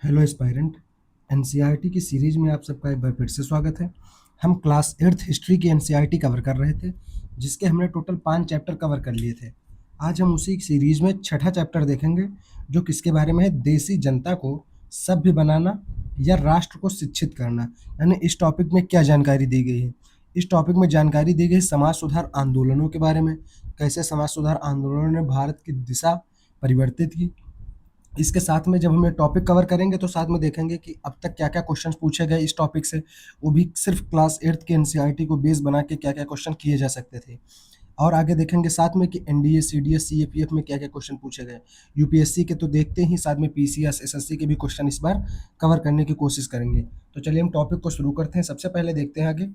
Hello aspirant. NCERT की series में आप सबका एक बार फिर से स्वागत है। हम क्लास 8th हिस्ट्री की एनसीईआरटी कवर कर रहे थे, जिसके हमने टोटल 5 चैप्टर कवर कर लिए थे। आज हम उसी सीरीज में छठा चैप्टर देखेंगे, जो किसके बारे में है, देसी जनता को सभ्य बनाना या राष्ट्र को शिक्षित करना। यानी इस टॉपिक में क्या जानकारी दी गई है। इस टॉपिक में जानकारी दी गई समाज सुधार आंदोलनों के बारे में, कैसे समाज सुधार आंदोलनों ने भारत की दिशा परिवर्तित की। इसके साथ में जब हम ये टॉपिक कवर करेंगे तो साथ में देखेंगे कि अब तक क्या-क्या क्वेश्चंस पूछे गए इस टॉपिक से, वो भी सिर्फ क्लास 8th के एनसीईआरटी को बेस बना के क्या-क्या क्वेश्चन किए जा सकते थे। और आगे देखेंगे साथ में कि एनडीए, सीडीएस, सीएपीएफ में क्या-क्या क्वेश्चन पूछे गए। यूपीएससी के तो देखते ही, साथ में पीसीएस, एसएससी के भी क्वेश्चन इस बार कवर करने की कोशिश करेंगे। तो चलिए हम टॉपिक को शुरू करते हैं। सबसे पहले देखते हैं आगे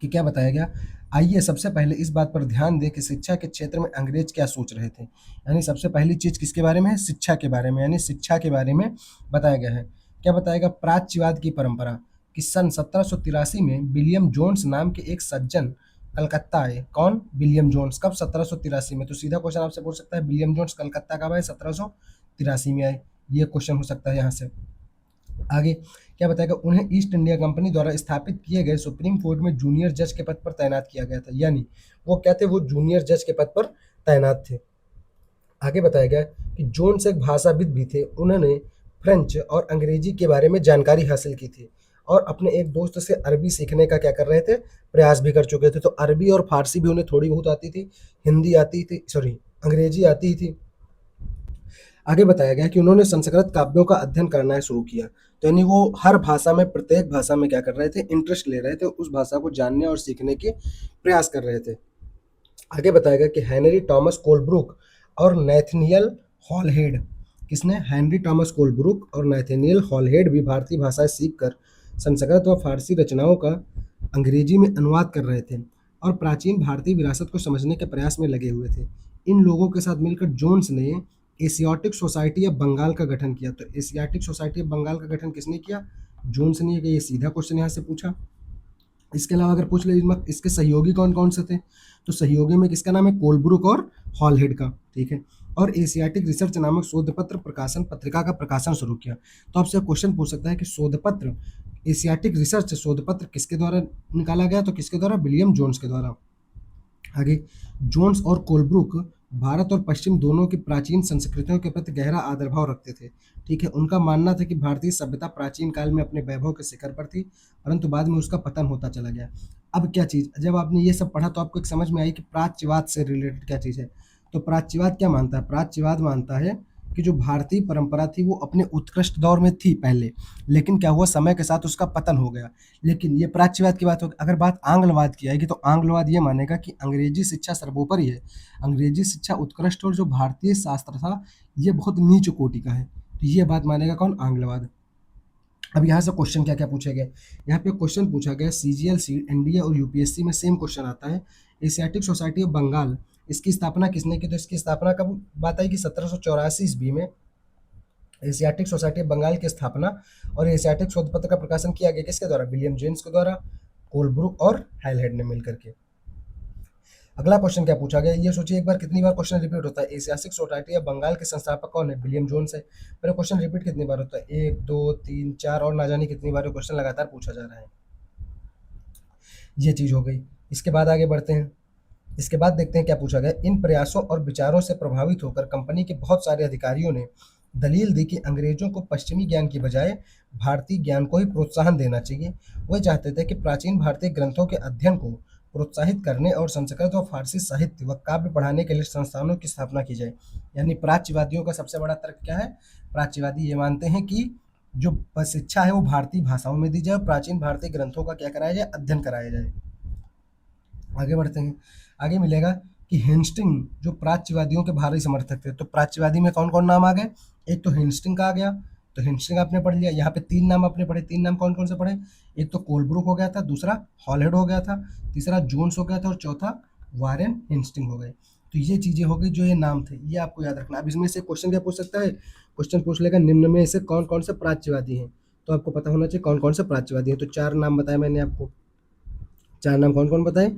कि क्या बताया गया। आइए सबसे पहले इस बात पर ध्यान दें कि शिक्षा के क्षेत्र में अंग्रेज क्या सोच रहे थे। यानी सबसे पहली चीज किसके बारे में है, शिक्षा के बारे में, यानी शिक्षा के बारे में बताया गया है। क्या बताया गया, प्राच्यवाद की परंपरा। कि सन 1783 में विलियम जोन्स नाम के एक सज्जन कलकत्ता आए। कौन? William Jones. कब? 1783 में। तो सीधा क्वेश्चन आपसे पूछ सकता है, विलियम जोन्स कलकत्ता कब आए? 1783 में आए। ये क्वेश्चन हो सकता है यहाँ से। आगे क्या बताएगा, उन्हें ईस्ट इंडिया कंपनी द्वारा स्थापित किए गए सुप्रीम कोर्ट में जूनियर जज के पद पर तैनात किया गया था। यानी वो क्या थे, वो जूनियर जज के पद पर तैनात थे। आगे बताया गया कि जोन्स एक भाषाविद भी थे। उन्होंने फ्रेंच और अंग्रेजी के बारे में जानकारी हासिल की थी और अपने एक दोस्त से अरबी सीखने का क्या कर रहे थे, प्रयास भी कर चुके थे। तो अरबी और फारसी भी उन्हें थोड़ी बहुत आती थी, हिंदी आती थी, सॉरी अंग्रेजी आती थी। आगे बताया गया कि उन्होंने संस्कृत काव्यों का अध्ययन करना शुरू किया। तो यानी वो हर भाषा में, प्रत्येक भाषा में क्या कर रहे थे, इंटरेस्ट ले रहे थे, उस भाषा को जानने और सीखने के प्रयास कर रहे थे। आगे बताया गया कि हेनरी टॉमस कोलब्रुक और नेथनियल हॉलहेड। किसने? हेनरी टॉमस कोलब्रुक और नेथनियल हॉलहेड भी भारतीय भाषाएं सीखकर संस्कृत व फारसी रचनाओं का अंग्रेजी में अनुवाद कर रहे थे और प्राचीन भारतीय विरासत को समझने के प्रयास में लगे हुए थे। इन लोगों के साथ मिलकर जोन्स ने एशियाटिक सोसाइटी ऑफ बंगाल का गठन किया। तो एशियाटिक सोसाइटी ऑफ बंगाल का गठन किसने किया? जोन्स ने। ये सीधा क्वेश्चन यहाँ से पूछा। इसके अलावा अगर पूछ ले इसके सहयोगी कौन कौन से थे, तो सहयोगी में किसका नाम है? कोलब्रुक और हॉलहेड का। ठीक है। और एशियाटिक रिसर्च नामक शोध पत्र प्रकाशन पत्रिका का प्रकाशन शुरू किया। तो आपसे क्वेश्चन पूछ सकता है कि शोध पत्र, एशियाटिक रिसर्च शोध पत्र किसके द्वारा निकाला गया? तो किसके द्वारा? विलियम जोन्स के द्वारा। आगे, जोन्स और कोलब्रुक भारत और पश्चिम दोनों की प्राचीन संस्कृतियों के प्रति गहरा आदर भाव रखते थे। ठीक है। उनका मानना था कि भारतीय सभ्यता प्राचीन काल में अपने वैभव के शिखर पर थी, परंतु बाद में उसका पतन होता चला गया। अब क्या चीज, जब आपने ये सब पढ़ा तो आपको एक समझ में आई कि प्राच्यवाद से रिलेटेड क्या चीज है। तो प्राच्यवाद क्या मानता है? प्राच्यवाद मानता है कि जो भारतीय परंपरा थी वो अपने उत्कृष्ट दौर में थी पहले, लेकिन क्या हुआ, समय के साथ उसका पतन हो गया। लेकिन ये प्राच्यवाद की बात होगी। अगर बात आंग्लवाद की आएगी तो आंग्लवाद ये मानेगा कि अंग्रेजी शिक्षा सर्वोपरि है, अंग्रेजी शिक्षा उत्कृष्ट, और जो भारतीय शास्त्र था ये बहुत नीच कोटि का है। तो ये बात मानेगा कौन? आंग्लवाद। अब यहाँ से क्वेश्चन क्या क्या पूछे गए। यहाँ पे क्वेश्चन पूछा गया, सीजीएल, सी एनडीए और यूपीएससी में सेम क्वेश्चन आता है। एशियाटिक सोसाइटी ऑफ बंगाल, इसकी स्थापना किसने की? तो इसकी स्थापना कब बात आई कि 1784 ईस्वी में एशियाटिक सोसाइटी ऑफ बंगाल की स्थापना और एशियाटिक शोध पत्र का प्रकाशन किया गया। किसके द्वारा? विलियम जेम्स के द्वारा, कोलब्रुक और हाइलहेड ने मिलकर के। अगला क्वेश्चन क्या पूछा गया, ये सोचिए एक बार कितनी बार क्वेश्चन रिपीट होता है। एशियाटिक सोसाइटी ऑफ बंगाल के संस्थापक कौन है? विलियम जोन्स है। पर क्वेश्चन रिपीट कितनी बार होता है? 1 2 3 4 और ना जाने कितनी बार क्वेश्चन लगातार पूछा जा रहा है। ये चीज हो गई। इसके बाद आगे बढ़ते हैं। इसके बाद देखते हैं क्या पूछा गया। इन प्रयासों और विचारों से प्रभावित होकर कंपनी के बहुत सारे अधिकारियों ने दलील दी कि अंग्रेजों को पश्चिमी ज्ञान की बजाय भारतीय ज्ञान को ही प्रोत्साहन देना चाहिए। वे चाहते थे कि प्राचीन भारतीय ग्रंथों के अध्ययन को प्रोत्साहित करने और संस्कृत व फारसी साहित्य व काव्य पढ़ाने के लिए संस्थानों की स्थापना की जाए। यानी प्राच्यवादियों का सबसे बड़ा तर्क क्या है? प्राच्यवादी ये मानते हैं कि जो शिक्षा है वो भारतीय भाषाओं में दी जाए, प्राचीन भारतीय ग्रंथों का क्या कराया जाए? अध्ययन कराया जाए। आगे बढ़ते हैं। आगे मिलेगा कि हेस्टिंग जो प्राच्यवादियों के भारी समर्थक थे। तो प्राच्यवादी में कौन कौन नाम आ गए? एक तो हेस्टिंग का आ गया, तो हेस्टिंग आपने पढ़ लिया। यहाँ पे 3 नाम आपने पढ़े। 3 नाम कौन कौन से पढ़े? एक तो कोलब्रुक हो गया था, दूसरा हॉलहेड हो गया था, तीसरा जोन्स हो गया था और चौथा वारेन हेस्टिंग हो गए। तो ये चीजें हो गई, जो ये नाम थे ये आपको याद रखना। अब इसमें से क्वेश्चन क्या पूछ सकता है? क्वेश्चन पूछ लेगा निम्न में से कौन कौन से प्राच्यवादी हैं। तो आपको पता होना चाहिए कौन कौन से प्राच्यवादी हैं। तो 4 नाम बताए मैंने आपको। 4 नाम कौन कौन बताए?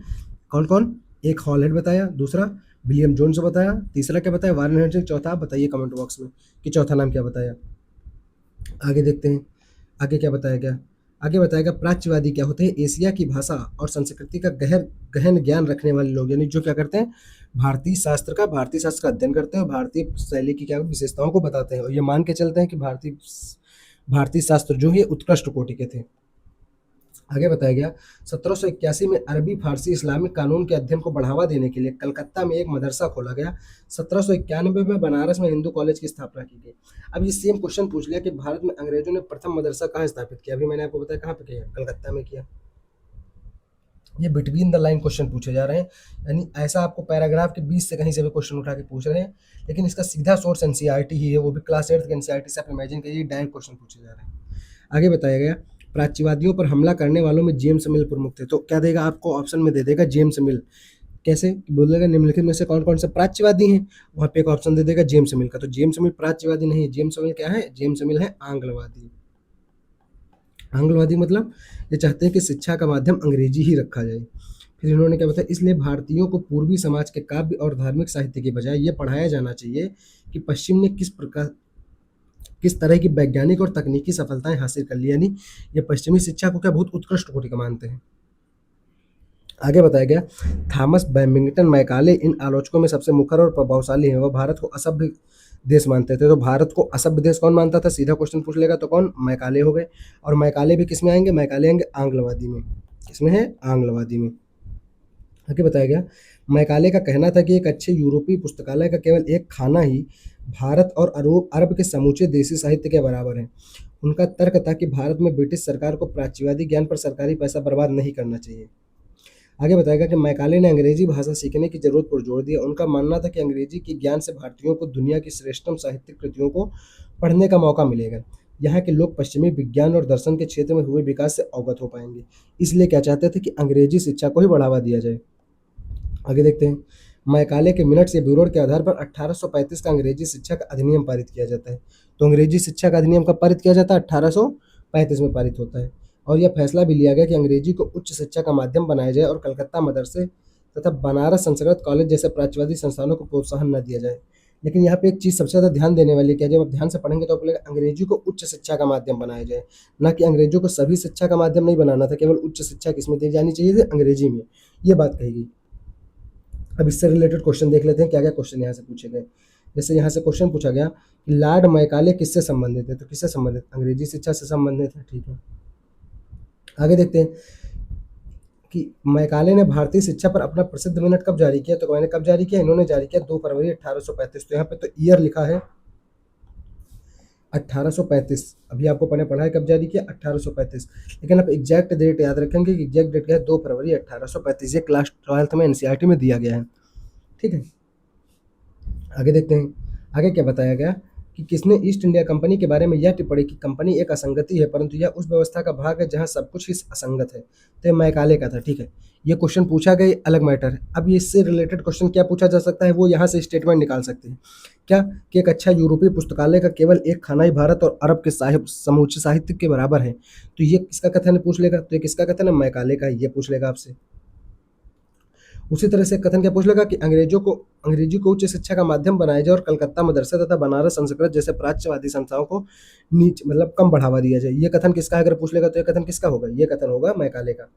कौन कौन? एक हॉलहेड बताया, दूसरा विलियम जोन्स बताया, तीसरा क्या बताया? वारेन हेस्टिंग, चौथा आप बताइए कमेंट बॉक्स में कि चौथा नाम क्या बताया। आगे देखते हैं, आगे क्या बताया गया। आगे बताया गया प्राच्यवादी क्या होते हैं, एशिया की भाषा और संस्कृति का गहन ज्ञान रखने वाले लोग, यानी जो क्या करते हैं, भारतीय शास्त्र का अध्ययन करते हैं और भारतीय शैली की क्या विशेषताओं को बताते हैं, और ये मान के चलते हैं कि भारतीय शास्त्र जो है उत्कृष्ट कोटि के थे। आगे बताया गया 1781 में अरबी फारसी इस्लामिक कानून के अध्ययन को बढ़ावा देने के लिए कलकत्ता में एक मदरसा खोला गया। 1791 में बनारस में हिंदू कॉलेज की स्थापना की गई। अब ये सेम क्वेश्चन पूछ लिया कि भारत में अंग्रेजों ने प्रथम मदरसा कहाँ स्थापित किया। अभी मैंने आपको बताया कहाँ पे किया, कलकत्ता में किया। ये बिटवीन द लाइन क्वेश्चन पूछे जा रहे हैं, यानी ऐसा आपको पैराग्राफ के बीच से कहीं से भी क्वेश्चन उठा के पूछ रहे हैं, लेकिन इसका सीधा सोर्स एनसीईआरटी ही है, वो भी क्लास 8 के एनसीईआरटी से। आप इमेजिन करिए डायरेक्ट क्वेश्चन पूछे जा रहे हैं। आगे बताया गया प्राच्यवादियों पर हमला करने वालों में जेम्स मिल प्रमुख थे। तो क्या देगा आपको, ऑप्शन में दे देगा जेम्स मिल। कैसे बोलेगा, निम्नलिखित में से कौन कौन से प्राच्यवादी हैं, वहाँ पे एक ऑप्शन दे देगा जेम्स मिल का। तो जेम्स मिल प्राच्यवादी नहीं है, जेम्स मिल क्या है, जेम्स मिल है आंग्लवादी। आंग्लवादी मतलब ये चाहते हैं कि शिक्षा का माध्यम अंग्रेजी ही रखा जाए। फिर इन्होंने क्या बताया, इसलिए भारतीयों को पूर्वी समाज के काव्य और धार्मिक साहित्य के बजाय ये पढ़ाया जाना चाहिए कि पश्चिम ने किस तरह की वैज्ञानिक और तकनीकी सफलताएं हासिल कर ली, यानी ये पश्चिमी शिक्षा को क्या बहुत उत्कृष्ट कोटि का मानते हैं। आगे बताया गया थॉमस बैमिंगटन मैकाले इन आलोचकों में सबसे मुखर और प्रभावशाली हैं। वह भारत को असभ्य देश मानते थे। तो भारत को असभ्य देश कौन मानता था, सीधा क्वेश्चन पूछ लेगा तो कौन, मैकाले हो गए। और मैकाले भी किस में आएंगे, मैकाले आएंगे आंग्लवादी में। किसमें है, आंग्लवादी में। आगे बताया गया मैकाले का कहना था कि एक अच्छे यूरोपीय पुस्तकालय का केवल एक खाना ही भारत और अरब के समूचे देसी साहित्य के बराबर है। उनका तर्क था कि भारत में ब्रिटिश सरकार को प्राच्यवादी ज्ञान पर सरकारी पैसा बर्बाद नहीं करना चाहिए। आगे बताएगा कि मैकाले ने अंग्रेजी भाषा सीखने की जरूरत पर जोर दिया। उनका मानना था कि अंग्रेजी के ज्ञान से भारतीयों को दुनिया की श्रेष्ठतम साहित्यिक कृतियों को पढ़ने का मौका मिलेगा। यहाँ के लोग पश्चिमी विज्ञान और दर्शन के क्षेत्र में हुए विकास से अवगत हो पाएंगे। इसलिए क्या चाहते थे कि अंग्रेजी शिक्षा को ही बढ़ावा दिया जाए। आगे देखते हैं मैकाले के मिनट्स या ब्यूरो के आधार पर 1835 का अंग्रेजी शिक्षा का अधिनियम पारित किया जाता है। तो अंग्रेजी शिक्षा का अधिनियम कब पारित किया जाता है, 1835 में पारित होता है। और यह फैसला भी लिया गया कि अंग्रेजी को उच्च शिक्षा का माध्यम बनाया जाए और कलकत्ता मदरसे तथा बनारस संस्कृत कॉलेज जैसे प्राच्यवादी संस्थानों को प्रोत्साहन न दिया जाए। लेकिन यहाँ पे एक चीज़ सबसे ज़्यादा ध्यान देने वाली है, जब आप ध्यान से पढ़ेंगे तो आपको लगेगा अंग्रेजी को उच्च शिक्षा का माध्यम बनाया जाए, ना कि अंग्रेजों को सभी शिक्षा का माध्यम नहीं बनाना था, केवल उच्च शिक्षा किसमें दी जानी चाहिए थी, अंग्रेजी में। ये बात कही गई। अब इससे रिलेटेड क्वेश्चन देख लेते हैं क्या क्या क्वेश्चन यहाँ से पूछे गए। जैसे यहाँ से क्वेश्चन पूछा गया कि लॉर्ड मैकाले किससे संबंधित है, तो किससे संबंधित, अंग्रेजी शिक्षा से संबंधित है। ठीक है, आगे देखते हैं कि मैकाले ने भारतीय शिक्षा पर अपना प्रसिद्ध मिनट कब जारी किया। तो मैंने कब जारी किया, इन्होंने जारी किया 2 फरवरी 1835। तो यहाँ पे तो ईयर लिखा है 1835। अभी आपको मैंने पढ़ा है कब जारी किया, 1835। लेकिन आप एग्जैक्ट डेट याद रखेंगे कि एग्जैक्ट डेट क्या है, 2 फरवरी 1835। ये क्लास 12th में एनसीईआरटी में दिया गया है। ठीक है, आगे देखते हैं आगे क्या बताया गया कि किसने ईस्ट इंडिया कंपनी के बारे में यह टिप्पणी की कंपनी एक असंगति है परंतु यह उस व्यवस्था का भाग है जहां सब कुछ ही असंगत है। तो मैकाले का था। ठीक है, ये क्वेश्चन पूछा गया, अलग मैटर है। अब इससे रिलेटेड क्वेश्चन क्या पूछा जा सकता है, वो यहाँ से स्टेटमेंट निकाल सकते हैं क्या, कि एक अच्छा यूरोपीय पुस्तकालय का केवल एक खाना ही भारत और अरब के समूचे साहित्य के बराबर है। तो ये किसका कथन है पूछ लेगा, तो ये किसका कथन है, मैकाले का, ये पूछ लेगा आपसे। उसी तरह से कथन क्या पूछ लेगा कि अंग्रेजी को उच्च शिक्षा का माध्यम बनाया जाए और कलकत्ता मदरसा तथा बनारस संस्कृत जैसे प्राच्यवादी संस्थाओं को नीच मतलब कम बढ़ावा दिया जाए। ये कथन किसका अगर पूछ लेगा तो ये कथन किसका होगा, ये कथन होगा मैकाले का।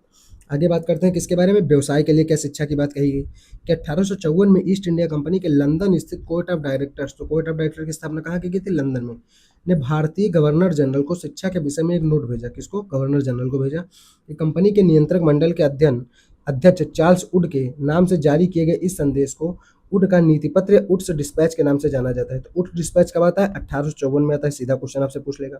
आगे बात करते हैं किसके बारे में, व्यवसाय के लिए क्या शिक्षा की बात कही गई कि 1854 में ईस्ट इंडिया कंपनी के लंदन स्थित कोर्ट ऑफ डायरेक्टर्स, तो कोर्ट ऑफ डायरेक्टर की स्थापना कहाँ की गई थी, लंदन में, ने भारतीय गवर्नर जनरल को शिक्षा के विषय में एक नोट भेजा। किसको, गवर्नर जनरल को भेजा। कि कंपनी के नियंत्रक मंडल के अध्यक्ष चार्ल्स वुड के नाम से जारी किए गए इस संदेश को वुड का नीति पत्र या वुड्स डिस्पैच के नाम से जाना जाता है। तो वुड्स डिस्पैच कब आता है, 1854 में आता है। सीधा क्वेश्चन आपसे पूछ लेगा।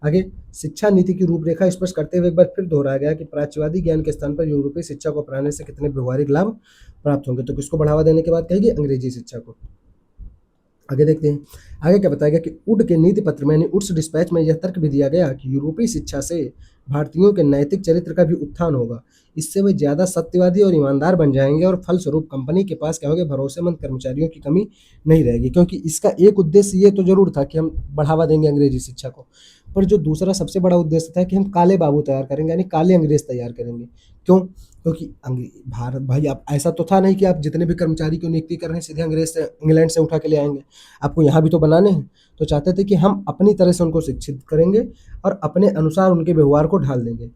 आगे शिक्षा नीति की रूपरेखा स्पष्ट करते हुए एक बार फिर दोहराया गया कि प्राच्यवादी ज्ञान के स्थान पर यूरोपीय शिक्षा को अपनाने से कितने व्यवहारिक लाभ प्राप्त होंगे। तो किसको बढ़ावा देने की बात कहेगी, अंग्रेजी शिक्षा को। आगे देखते हैं आगे क्या बताया गया कि वुड के नीति पत्र में यानी वुड्स डिस्पैच में यह तर्क भी दिया गया कि यूरोपीय शिक्षा से भारतीयों के नैतिक चरित्र का भी उत्थान होगा। इससे वे ज्यादा सत्यवादी और ईमानदार बन जाएंगे और फलस्वरूप कंपनी के पास क्या होगा, भरोसेमंद कर्मचारियों की कमी नहीं रहेगी। क्योंकि इसका एक उद्देश्य ये तो जरूर था कि हम बढ़ावा देंगे अंग्रेजी शिक्षा को, पर जो दूसरा सबसे बड़ा उद्देश्य था कि हम काले बाबू तैयार करेंगे, यानी काले अंग्रेज तैयार करेंगे। क्यों? क्योंकि भारत भाई, आप ऐसा तो था नहीं कि आप जितने भी कर्मचारी की नियुक्ति कर रहे हैं सीधे अंग्रेज से इंग्लैंड से उठा के ले आएंगे। आपको यहाँ भी तो बनाने हैं। तो चाहते थे कि हम अपनी तरह से उनको शिक्षित करेंगे और अपने अनुसार उनके व्यवहार को ढाल देंगे।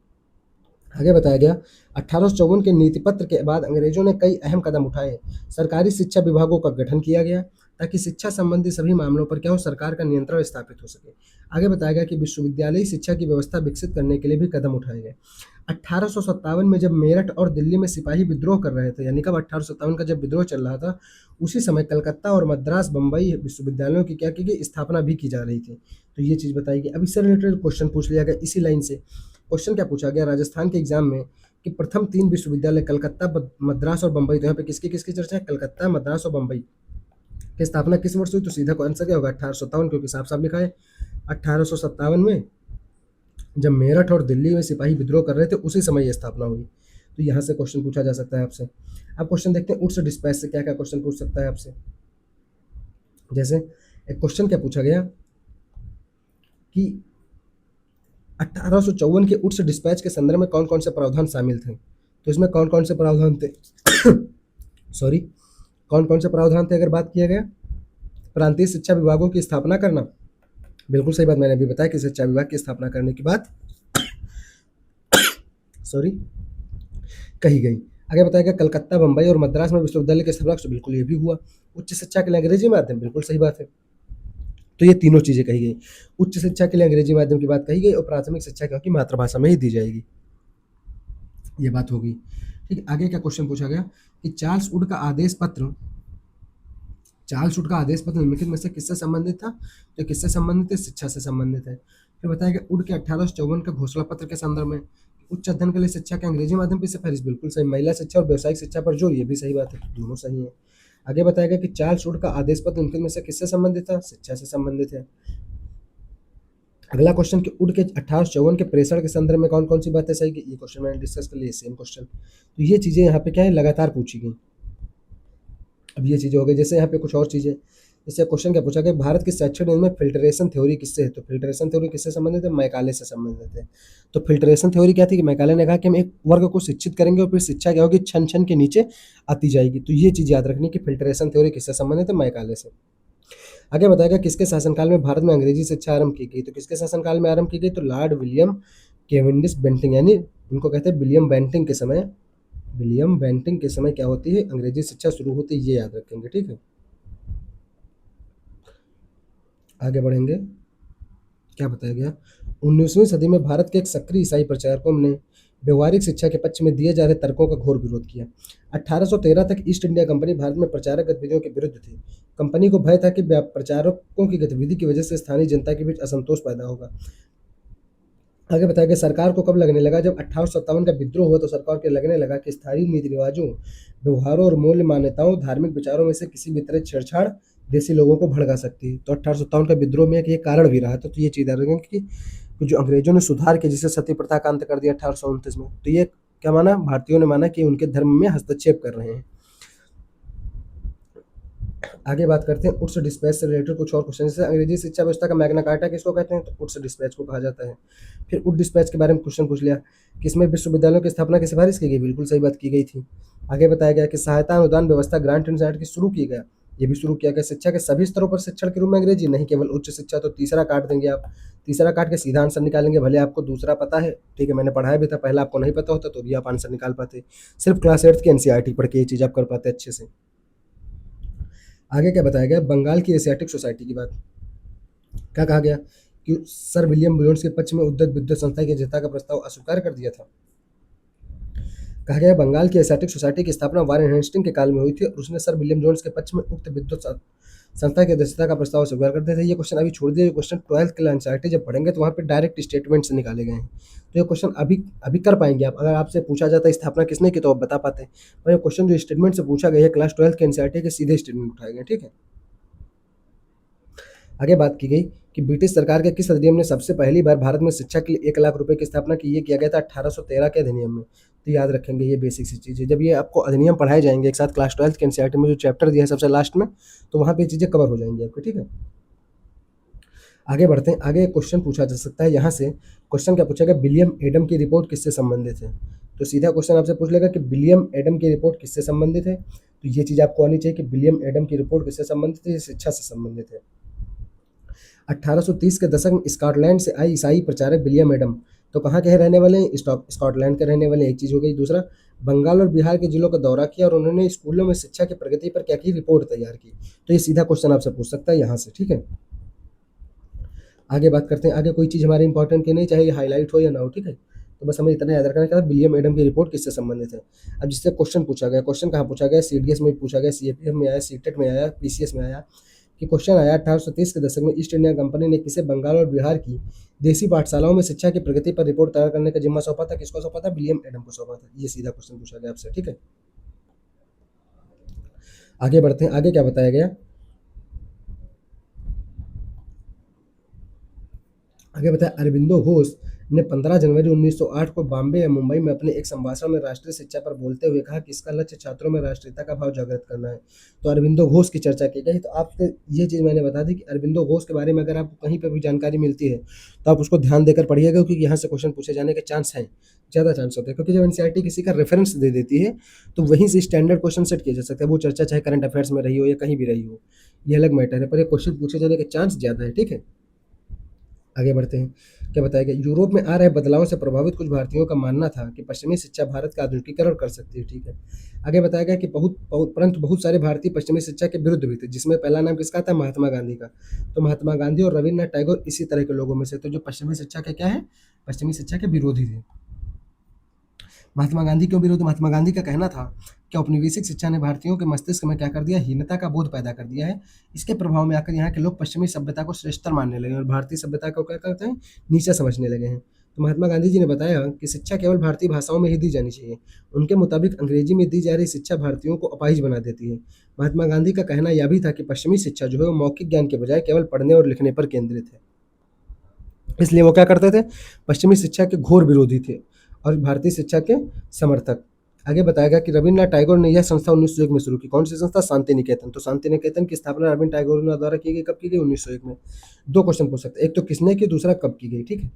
आगे बताया गया, 1854 के नीति पत्र के बाद अंग्रेजों ने कई अहम कदम उठाए। सरकारी शिक्षा विभागों का गठन किया गया ताकि शिक्षा संबंधी सभी मामलों पर क्या हो, सरकार का नियंत्रण स्थापित हो सके। आगे बताया गया कि विश्वविद्यालयी शिक्षा की व्यवस्था विकसित करने के लिए भी कदम उठाए गए। 1857 में जब मेरठ और दिल्ली में सिपाही विद्रोह कर रहे थे, यानी कब 1857 का जब विद्रोह चल रहा था, उसी समय कलकत्ता और मद्रास बम्बई विश्वविद्यालयों की क्या की गई, स्थापना भी की जा रही थी। तो ये चीज़ बताई गई। अब इससे रिलेटेड क्वेश्चन पूछ लिया गया इसी लाइन से। क्वेश्चन क्या पूछा गया राजस्थान के एग्जाम में कि प्रथम 3 विश्वविद्यालय कलकत्ता, मद्रास और बम्बई, तो यहाँ पे किसकी किसकी चर्चा है, कलकत्ता, मद्रास और बम्बई की स्थापना किस वर्ष हुई? तो सीधा आंसर क्या होगा, 1857, क्योंकि साफ साफ लिखा है 1857 में जब मेरठ और दिल्ली में सिपाही विद्रोह कर रहे थे उसी समय ये स्थापना हुई। तो यहाँ से क्वेश्चन पूछा जा सकता है आपसे। अब क्वेश्चन देखते हैं उड्स डिस्पैच से क्या क्या क्वेश्चन पूछ सकता है आपसे। जैसे एक क्वेश्चन क्या पूछा गया कि 1854 के उड्स डिस्पैच के संदर्भ में कौन कौन से प्रावधान शामिल थे? तो इसमें कौन कौन से प्रावधान थे? सॉरी, कौन कौन से प्रावधान थे अगर बात किया गया? प्रांतीय शिक्षा विभागों की स्थापना करना, बिल्कुल सही बात मैंने अभी बताया कि शिक्षा विभाग की स्थापना करने की बात सॉरी कही गई। आगे बताया गया कलकत्ता, बम्बई और मद्रास में विश्वविद्यालय की स्थापना, तो बिल्कुल ये भी हुआ। उच्च शिक्षा के लिए अंग्रेजी माध्यम, बिल्कुल सही बात है। तो ये तीनों चीजें कही गई। उच्च शिक्षा के लिए अंग्रेजी माध्यम की बात कही गई और प्राथमिक शिक्षा की मातृभाषा में ही दी जाएगी, ये बात होगी। ठीक है, आगे क्या क्वेश्चन पूछा गया कि चार्ल्स वुड का आदेश पत्र निम्नलिखित में से किससे संबंधित था? तो किससे संबंधित है? शिक्षा से संबंधित है। फिर बताया गया वुड के 1854 के घोषणा पत्र के संदर्भ में उच्च अध्ययन के लिए शिक्षा के अंग्रेजी माध्यम पर सिफारिश, बिल्कुल सही। महिला शिक्षा और व्यवसायिक शिक्षा पर जोर, ये भी सही बात है, दोनों सही है। आगे बताया गया कि चार्ल्स वुड का आदेश पत्र निम्नलिखित में से किससे संबंधित था? शिक्षा से संबंधित है। अगला क्वेश्चन कि वुड के 1854 के प्रेषण के संदर्भ में कौन कौन सी बातें सही की? ये क्वेश्चन मैंने डिस्कस कर लिया, सेम क्वेश्चन। तो ये चीजें यहाँ पे क्या है, लगातार पूछी गई। अब ये चीजें हो गई। जैसे यहाँ पे कुछ और चीजें, जैसे क्वेश्चन क्या पूछा गया, भारत की शैक्षणिक नीति में फिल्ट्रेशन थ्योरी किससे है? तो फिल्ट्रेशन थ्योरी किससे संबंधित है? मैकाले से संबंधित है। तो फिल्ट्रेशन थ्योरी क्या थी कि मैकाले ने कहा कि हम एक वर्ग को शिक्षित करेंगे और फिर शिक्षा क्या होगी, छन छन के नीचे आती जाएगी। तो ये चीज याद रखनी कि फिल्ट्रेशन थ्योरी किससे संबंधित है? मैकाले से। आगे बताएगा किसके शासनकाल में भारत में अंग्रेजी शिक्षा आरंभ की गई? तो किसके शासनकाल में आरंभ की गई? तो लॉर्ड विलियम केवेंडिश बेंटिंग, यानी इनको कहते हैं विलियम बेंटिंग के समय क्या होती है, अंग्रेजी शिक्षा शुरू होती है, ये याद रखेंगे। ठीक है, आगे बढ़ेंगे। क्या बताया गया, 19वीं सदी में भारत के एक सक्रिय ईसाई प्रचारकों ने व्यवहारिक शिक्षा के पक्ष में दिए जा रहे तर्कों का घोर विरोध किया। 1813 तक ईस्ट इंडिया कंपनी भारत में प्रचारक गतिविधियों के विरुद्ध थी। कंपनी को भय था कि प्रचारकों की गतिविधि की वजह से स्थानीय जनता के बीच असंतोष पैदा होगा। आगे बताया गया सरकार को कब लगने लगा, जब 1857 का विद्रोह हुआ तो सरकार के लगने लगा कि स्थानीय नीति रिवाजों, व्यवहारों और मूल्य मान्यताओं, धार्मिक विचारों में से किसी भी तरह छेड़छाड़ देसी लोगों को भड़का सकती है। तो 1857 का विद्रोह में एक ये कारण भी रहा था। तो ये चीज याद रखें कि जो अंग्रेजों ने सुधार किया, जिससे सती प्रथा का अंत कर दिया 1829 में, तो ये क्या माना, भारतीयों ने माना कि उनके धर्म में हस्तक्षेप कर रहे हैं। आगे बात करते हैं उड्स डिस्पैच से रिलेटेड कुछ और क्वेश्चन। जैसे अंग्रेजी शिक्षा व्यवस्था का मैग्ना कार्टा किसको कहते हैं? तो उड्स डिस्पैच को कहा जाता है। फिर उड डिस्पैच के बारे में क्वेश्चन पूछ लिया कि इसमें विश्वविद्यालयों की स्थापना की सिफारिश की गई, बिल्कुल सही बात की गई थी। आगे बताया गया कि सहायता अनुदान व्यवस्था ग्रांट एंड की शुरू की गया, ये भी शुरू किया गया। शिक्षा के सभी स्तरों पर शिक्षण के रूप में अंग्रेजी, नहीं केवल उच्च शिक्षा। तो तीसरा काट देंगे आप, तीसरा काट के सीधा आंसर निकालेंगे, भले आपको दूसरा पता है, ठीक है, मैंने पढ़ाया भी था, पहला आपको नहीं पता होता तो भी आप आंसर निकाल पाते। सिर्फ क्लास 8 की एनसीईआरटी पढ़ के ये चीज़ आप कर पाते अच्छे से। आगे क्या बताया गया, बंगाल की एशियाटिक सोसाइटी की बात। क्या कहा गया कि सर विलियम ब्लोन्स के पक्ष में उद्धत विद्युत संस्था की जनता का प्रस्ताव अस्वीकार कर दिया था। कहा गया बंगाल की एशियाटिक सोसाइटी की स्थापना वारेन हेस्टिंग के काल में हुई थी और उसने सर विलियम जोन्स के पक्ष में उक्त विद्युत संस्था की अध्यक्षता का प्रस्ताव स्वीकार करते थे। ये क्वेश्चन अभी छोड़ दिए, क्वेश्चन 12th के एनसीईआरटी जब पढ़ेंगे तो वहाँ पे डायरेक्ट स्टेटमेंट से निकाले गए हैं। तो ये क्वेश्चन अभी अभी कर पाएंगे आप। अगर आपसे पूछा जाता है स्थापना किसने की तो आप बता पाते हैं, पर ये क्वेश्चन जो स्टेटमेंट से पूछा गया है क्लास 12th के एनसीईआरटी के सीधे स्टेटमेंट उठाए गए। ठीक है, आगे बात की गई कि ब्रिटिश सरकार के किस अधिनियम ने सबसे पहली बार भारत में शिक्षा के लिए 1 लाख रुपए की स्थापना की? ये किया गया था 1813 के अधिनियम में। तो याद रखेंगे, ये बेसिक सी चीज़ है। जब ये आपको अधिनियम पढ़ाए जाएंगे एक साथ क्लास 12th के एनसीईआरटी में जो चैप्टर दिया है सबसे लास्ट में, तो वहाँ पे ये चीज़ें कवर हो जाएंगी आपको। ठीक है, आगे बढ़ते हैं। आगे क्वेश्चन पूछा जा सकता है यहाँ से। क्वेश्चन क्या पूछा गया, विलियम एडम की रिपोर्ट किससे संबंधित है? तो सीधा क्वेश्चन आपसे पूछ लेगा कि विलियम एडम की रिपोर्ट किससे संबंधित है, तो ये चीज़ आपको आनी चाहिए कि विलियम एडम की रिपोर्ट किससे संबंधित है, ये शिक्षा से संबंधित है। 1830 के दशक में स्कॉटलैंड से आए ईसाई प्रचारक विलियम एडम, तो कहाँ के रहने वाले हैं, स्कॉटलैंड के रहने वाले हैं, एक चीज़ हो गई। दूसरा, बंगाल और बिहार के जिलों का दौरा किया और उन्होंने स्कूलों में शिक्षा की प्रगति पर क्या की, रिपोर्ट तैयार की। तो ये सीधा क्वेश्चन आपसे पूछ सकता है यहाँ से, ठीक है। आगे बात करते हैं, आगे कोई चीज़ हमारे इंपॉर्टेंट की नहीं, चाहे ये हाईलाइट हो या ना हो, ठीक है। तो बस हमें इतना याद रखना है कि विलियम एडम की रिपोर्ट किससे संबंधित है। अब जिससे क्वेश्चन पूछा गया, क्वेश्चन कहाँ पूछा गया, सीडीएस में पूछा गया, सीएपीएफ में आया, सीटेट में आया, पीसीएस में आया, कि क्वेश्चन आया 1830 के दशक में ईस्ट इंडिया कंपनी ने किसे बंगाल और बिहार की देसी पाठशालाओं में शिक्षा की प्रगति पर रिपोर्ट तैयार करने का जिम्मा सौंपा था, किसको सौंपा था, विलियम एडम को सौंपा था। ये सीधा क्वेश्चन पूछा गया आपसे, ठीक है। आगे बढ़ते हैं, आगे क्या बताया गया, आगे बताया अरबिंदो घोष ने 15 जनवरी 1908 को बॉम्बे या मुंबई में अपने एक संभाषण में राष्ट्रीय शिक्षा पर बोलते हुए कहा कि इसका लक्ष्य छात्रों में राष्ट्रीयता का भाव जागृत करना है। तो अरबिंदो घोष की चर्चा की गई। तो आपको ये चीज़ मैंने बता दी कि अरबिंदो घोष के बारे में अगर आपको कहीं पर भी जानकारी मिलती है तो आप उसको ध्यान देकर पढ़िएगा, क्योंकि यहाँ से क्वेश्चन पूछे जाने के चांस हैं, ज़्यादा चांस होते हैं। क्योंकि जब एनसीईआरटी किसी का रेफरेंस दे देती है तो वहीं से स्टैंडर्ड क्वेश्चन सेट किया जा सकता है, वो चर्चा चाहे करंट अफेयर्स में रही हो या कहीं भी रही हो, ये अलग मैटर है, पर ये क्वेश्चन पूछे जाने के चांस ज़्यादा है, ठीक है। आगे बढ़ते हैं, क्या बताया गया, यूरोप में आ रहे बदलावों से प्रभावित कुछ भारतीयों का मानना था कि पश्चिमी शिक्षा भारत का आधुनिकीकरण कर सकती है, ठीक है। आगे बताया गया कि परंतु बहुत सारे भारतीय पश्चिमी शिक्षा के विरुद्ध भी थे, जिसमें पहला नाम किसका था, महात्मा गांधी का। तो महात्मा गांधी और रविन्द्रनाथ टैगोर इसी तरह के लोगों में से, तो जो पश्चिमी शिक्षा के क्या है, पश्चिमी शिक्षा के विरोधी थे। महात्मा गांधी क्यों विरोध, महात्मा गांधी का कहना था कि औपनिवेशिक शिक्षा ने भारतीयों के मस्तिष्क में क्या कर दिया, हीनता का बोध पैदा कर दिया है। इसके प्रभाव में आकर यहाँ के लोग पश्चिमी सभ्यता को श्रेष्ठतर मानने लगे और भारतीय सभ्यता को क्या करते हैं, नीचा समझने लगे हैं। तो महात्मा गांधी जी ने बताया कि शिक्षा केवल भारतीय भाषाओं में ही दी जानी चाहिए। उनके मुताबिक अंग्रेजी में दी जा रही शिक्षा भारतीयों को अपाहिज बना देती है। महात्मा गांधी का कहना यह भी था कि पश्चिमी शिक्षा जो है वो मौखिक ज्ञान के बजाय केवल पढ़ने और लिखने पर केंद्रित है, इसलिए वो क्या करते थे, पश्चिमी शिक्षा के घोर विरोधी थे और भारतीय शिक्षा के समर्थक। आगे बताया गया कि रविन्द्रनाथ टैगोर ने यह संस्था 1901 में शुरू की, कौन सी संस्था, शांति निकेतन। तो शांति निकेतन की स्थापना रविन्द्र टैगोर द्वारा की गई, कब की गई, 1901 में। दो क्वेश्चन पूछ सकते हैं, एक तो किसने की, दूसरा कब की गई, ठीक है।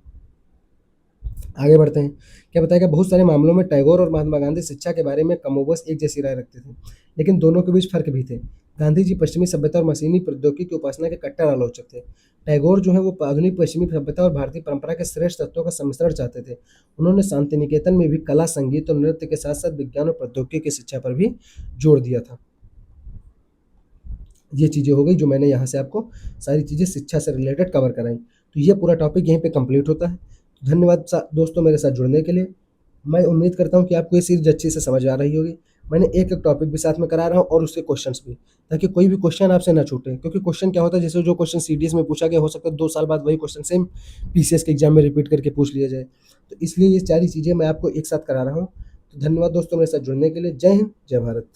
आगे बढ़ते हैं, क्या बताएगा, बहुत सारे मामलों में टैगोर और महात्मा गांधी शिक्षा के बारे में कमोबश एक जैसी राय रखते थे, लेकिन दोनों के बीच फर्क भी थे। गांधी जी पश्चिमी सभ्यता और मशीनी प्रौद्योगिकी की उपासना के कट्टर आलोचक थे। टैगोर जो है वो आधुनिक पश्चिमी सभ्यता और भारतीय परंपरा के श्रेष्ठ तत्वों का सम्मिश्रण चाहते थे। उन्होंने शांति निकेतन में भी कला, संगीत और नृत्य के साथ साथ विज्ञान और प्रौद्योगिकी की शिक्षा पर भी जोर दिया था। ये चीज़ें हो गई जो मैंने यहाँ से आपको सारी चीज़ें शिक्षा से रिलेटेड कवर कराई। तो ये पूरा टॉपिक यहीं पे कंप्लीट होता है। धन्यवाद दोस्तों मेरे साथ जुड़ने के लिए। मैं उम्मीद करता हूँ कि आपको ये सीरीज अच्छे से समझ आ रही होगी। मैंने एक एक टॉपिक भी साथ में करा रहा हूँ और उसके क्वेश्चंस भी, ताकि कोई भी क्वेश्चन आपसे ना छूटे। क्योंकि क्वेश्चन क्या होता है, जैसे जो क्वेश्चन सीडीएस में पूछा गया, हो सकता है 2 साल बाद वही क्वेश्चन सेम पीसीएस के एग्जाम में रिपीट करके पूछ लिया जाए। तो इसलिए ये सारी चीज़ें मैं आपको एक साथ करा रहा हूँ। तो धन्यवाद दोस्तों मेरे साथ जुड़ने के लिए। जय हिंद, जय भारत।